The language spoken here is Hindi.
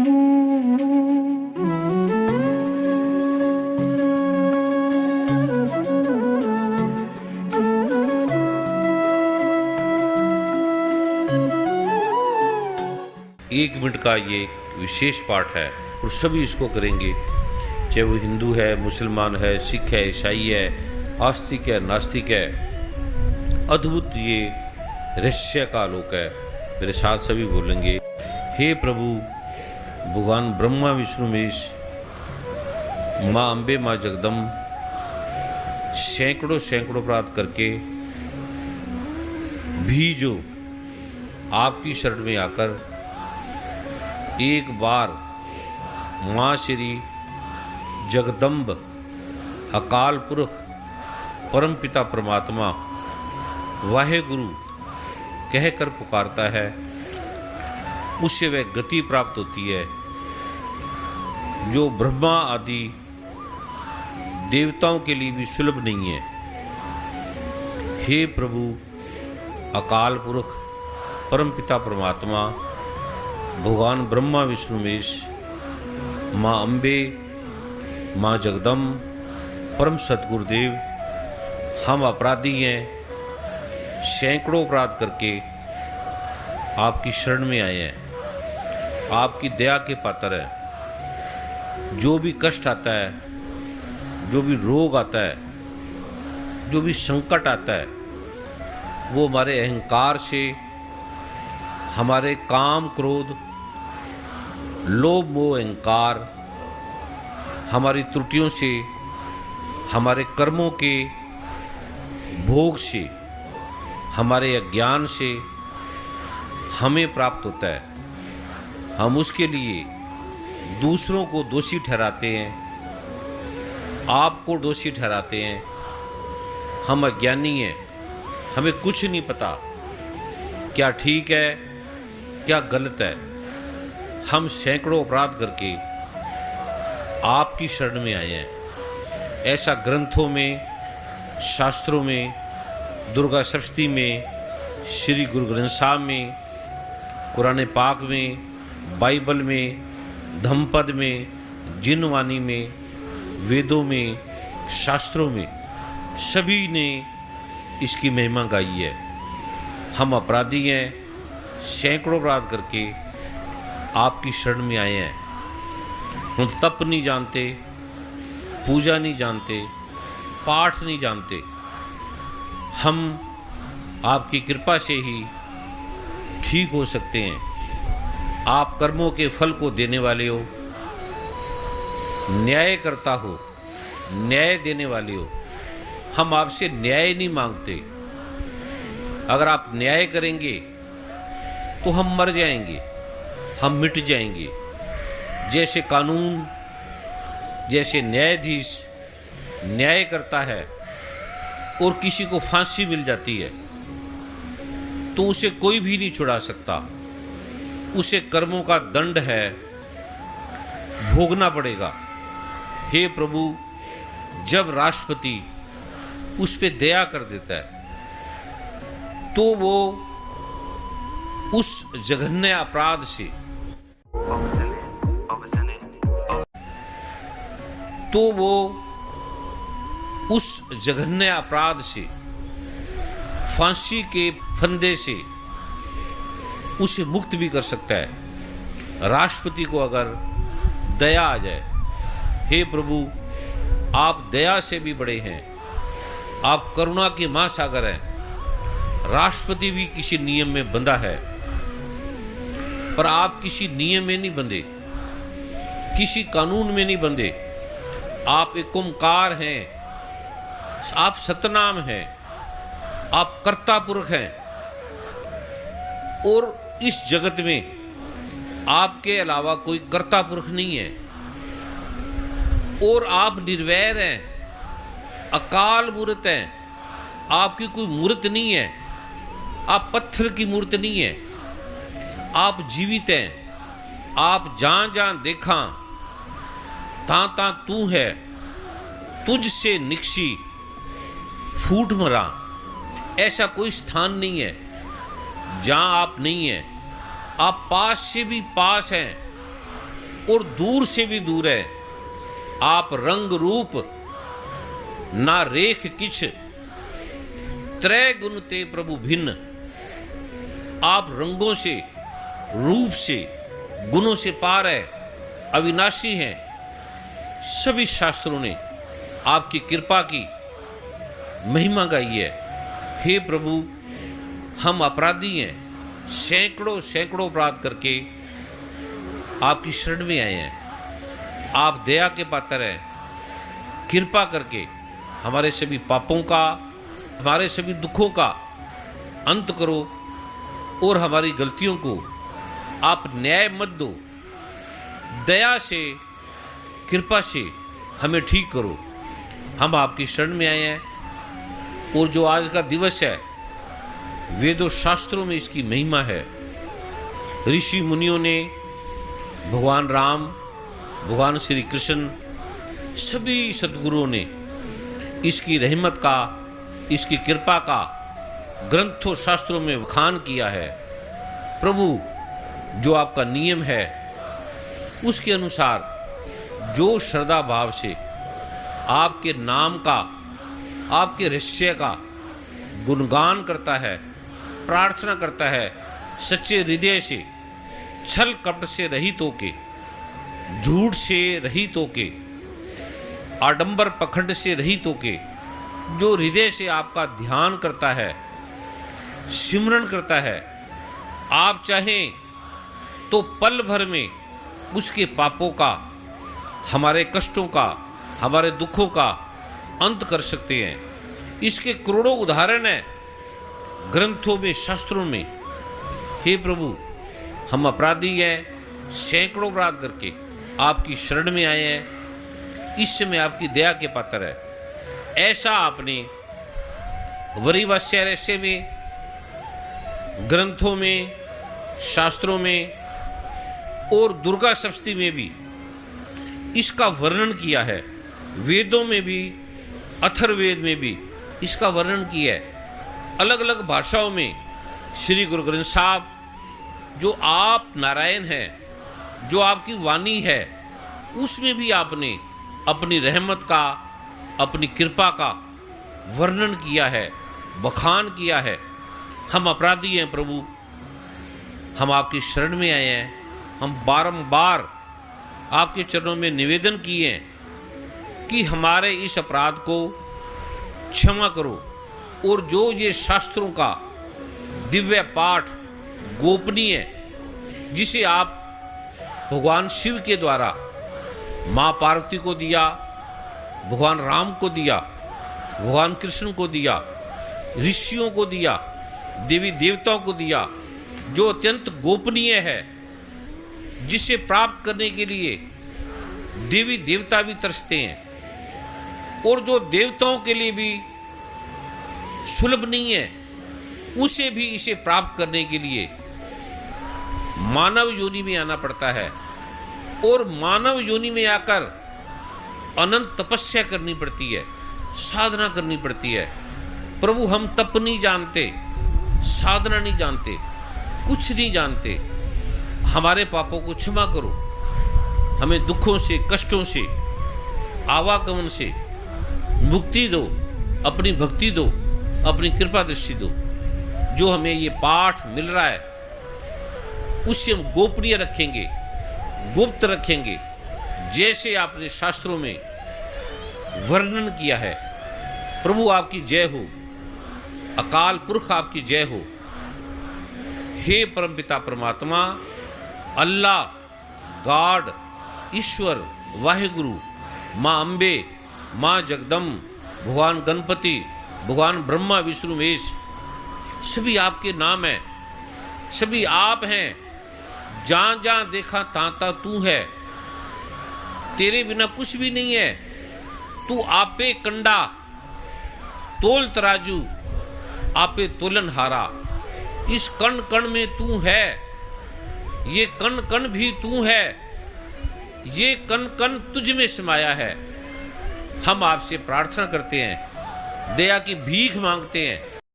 एक मिनट का ये विशेष पाठ है और सभी इसको करेंगे, चाहे वो हिंदू है, मुसलमान है, सिख है, ईसाई है, आस्तिक है, नास्तिक है। अद्भुत ये रहस्य का आलोक है। मेरे साथ सभी बोलेंगे, हे प्रभु भगवान ब्रह्मा विष्णु महेश, माँ अम्बे, माँ जगदम्ब, सैकड़ों सैकड़ों अपराध करके भी जो आपकी शरण में आकर एक बार माँ श्री जगदम्ब अकाल पुरख परम पिता परमात्मा वाहेगुरु कहकर पुकारता है, उससे वह गति प्राप्त होती है जो ब्रह्मा आदि देवताओं के लिए भी सुलभ नहीं है। हे प्रभु अकाल पुरख परम पिता परमात्मा भगवान ब्रह्मा विष्णु महेश, माँ अम्बे, माँ जगदम्ब, परम सतगुरुदेव, हम अपराधी हैं, सैकड़ों अपराध करके आपकी शरण में आए हैं, आपकी दया के पात्र हैं। जो भी कष्ट आता है, जो भी रोग आता है, जो भी संकट आता है, वो हमारे अहंकार से, हमारे काम क्रोध लोभ मोह अहंकार, हमारी त्रुटियों से, हमारे कर्मों के भोग से, हमारे अज्ञान से हमें प्राप्त होता है। हम उसके लिए दूसरों को दोषी ठहराते हैं, आपको दोषी ठहराते हैं। हम अज्ञानी हैं, हमें कुछ नहीं पता क्या ठीक है क्या गलत है। हम सैकड़ों अपराध करके आपकी शरण में आए हैं। ऐसा ग्रंथों में, शास्त्रों में, दुर्गा सप्तशती में, श्री गुरु ग्रंथ साहब में, कुरान पाक में, बाइबल में, धम्मपद में, जिनवाणी में, वेदों में, शास्त्रों में सभी ने इसकी महिमा गाई है। हम अपराधी हैं, सैकड़ों अपराध करके आपकी शरण में आए हैं। हम तप नहीं जानते, पूजा नहीं जानते, पाठ नहीं जानते। हम आपकी कृपा से ही ठीक हो सकते हैं। आप कर्मों के फल को देने वाले हो, न्याय करता हो, न्याय देने वाले हो। हम आपसे न्याय नहीं मांगते। अगर आप न्याय करेंगे तो हम मर जाएंगे, हम मिट जाएंगे। जैसे कानून, जैसे न्यायाधीश न्याय करता है और किसी को फांसी मिल जाती है तो उसे कोई भी नहीं छुड़ा सकता। उसे कर्मों का दंड है, भोगना पड़ेगा। हे प्रभु, जब राष्ट्रपति उस पे दया कर देता है तो वो उस जघन्य अपराध से फांसी के फंदे से उसे मुक्त भी कर सकता है। राष्ट्रपति को अगर दया आ जाए, हे प्रभु आप दया से भी बड़े हैं, आप करुणा के महासागर हैं। राष्ट्रपति भी किसी नियम में बंधा है, पर आप किसी नियम में नहीं बंधे, किसी कानून में नहीं बंधे। आप एक ओंकार हैं, आप सतनाम हैं, आप कर्ता पुरख हैं और इस जगत में आपके अलावा कोई कर्ता पुरख नहीं है। और आप निर्वैर हैं, अकाल मूर्त हैं, आपकी कोई मूर्त नहीं है, आप पत्थर की मूर्त नहीं है, आप जीवित हैं। आप जहाँ जहाँ देखा ता ता तू है, तुझसे निकसी फूट मरा। ऐसा कोई स्थान नहीं है जहाँ आप नहीं हैं। आप पास से भी पास हैं, और दूर से भी दूर है। आप रंग रूप ना रेख किछ, त्रय गुण ते प्रभु भिन्न। आप रंगों से, रूप से, गुणों से पार है, अविनाशी हैं। सभी शास्त्रों ने आपकी कृपा की महिमा गाई है। हे प्रभु, हम अपराधी हैं, सैकड़ों सैकड़ों अपराध करके आपकी शरण में आए हैं। आप दया के पात्र हैं। कृपा करके हमारे सभी पापों का, हमारे सभी दुखों का अंत करो और हमारी गलतियों को आप न्याय मत दो, दया से, कृपा से हमें ठीक करो। हम आपकी शरण में आए हैं और जो आज का दिवस है, वेदों शास्त्रों में इसकी महिमा है। ऋषि मुनियों ने, भगवान राम, भगवान श्री कृष्ण, सभी सद्गुरुओं ने इसकी रहमत का, इसकी कृपा का ग्रंथों शास्त्रों में बखान किया है। प्रभु, जो आपका नियम है उसके अनुसार जो श्रद्धा भाव से आपके नाम का, आपके रहस्य का गुणगान करता है, प्रार्थना करता है, सच्चे हृदय से, छल कपट से रहित होके, झूठ से रहित होके, आडंबर पखंड से रहित होके, जो हृदय से आपका ध्यान करता है, सिमरन करता है, आप चाहें तो पल भर में उसके पापों का, हमारे कष्टों का, हमारे दुखों का अंत कर सकते हैं। इसके करोड़ों उदाहरण हैं ग्रंथों में, शास्त्रों में। हे प्रभु, हम अपराधी हैं, सैकड़ों अपराध करके आपकी शरण में आए हैं। इस समय आपकी दया के पात्र है। ऐसा आपने वरिवास्य रहस्य में, ग्रंथों में, शास्त्रों में और दुर्गा सप्तमी में भी इसका वर्णन किया है। वेदों में भी, अथर्ववेद में भी इसका वर्णन किया है। अलग अलग भाषाओं में श्री गुरु ग्रंथ साहब, जो आप नारायण हैं, जो आपकी वाणी है, उसमें भी आपने अपनी रहमत का, अपनी कृपा का वर्णन किया है, बखान किया है। हम अपराधी हैं प्रभु, हम आपकी शरण में आए हैं। हम बारंबार आपके चरणों में निवेदन किए हैं कि हमारे इस अपराध को क्षमा करो, और जो ये शास्त्रों का दिव्य पाठ गोपनीय, जिसे आप भगवान शिव के द्वारा माँ पार्वती को दिया, भगवान राम को दिया, भगवान कृष्ण को दिया, ऋषियों को दिया, देवी देवताओं को दिया, जो अत्यंत गोपनीय है, जिसे प्राप्त करने के लिए देवी देवता भी तरसते हैं, और जो देवताओं के लिए भी सुलभ नहीं है, उसे भी इसे प्राप्त करने के लिए मानव योनि में आना पड़ता है, और मानव योनि में आकर अनंत तपस्या करनी पड़ती है, साधना करनी पड़ती है। प्रभु, हम तप नहीं जानते, साधना नहीं जानते, कुछ नहीं जानते। हमारे पापों को क्षमा करो, हमें दुखों से, कष्टों से, आवागमन से मुक्ति दो, अपनी भक्ति दो, अपनी कृपा दृष्टि दो। जो हमें ये पाठ मिल रहा है उसे हम गोपनीय रखेंगे, गुप्त रखेंगे, जैसे आपने शास्त्रों में वर्णन किया है। प्रभु, आपकी जय हो, अकाल पुरख आपकी जय हो। हे परमपिता परमात्मा, अल्लाह, गॉड, ईश्वर, वाहिगुरु, माँ अम्बे, माँ जगदम्ब, भगवान गणपति, भगवान ब्रह्मा विष्णु महेश, सभी आपके नाम हैं, सभी आप हैं। जहाँ जहाँ देखा तां तां तू है, तेरे बिना कुछ भी नहीं है। तू आपे कंडा, तोल तराजू, आपे तोलन हारा। इस कण कण में तू है, ये कण कण भी तू है, ये कण कण तुझ में समाया है। हम आपसे प्रार्थना करते हैं, दया की भीख मांगते हैं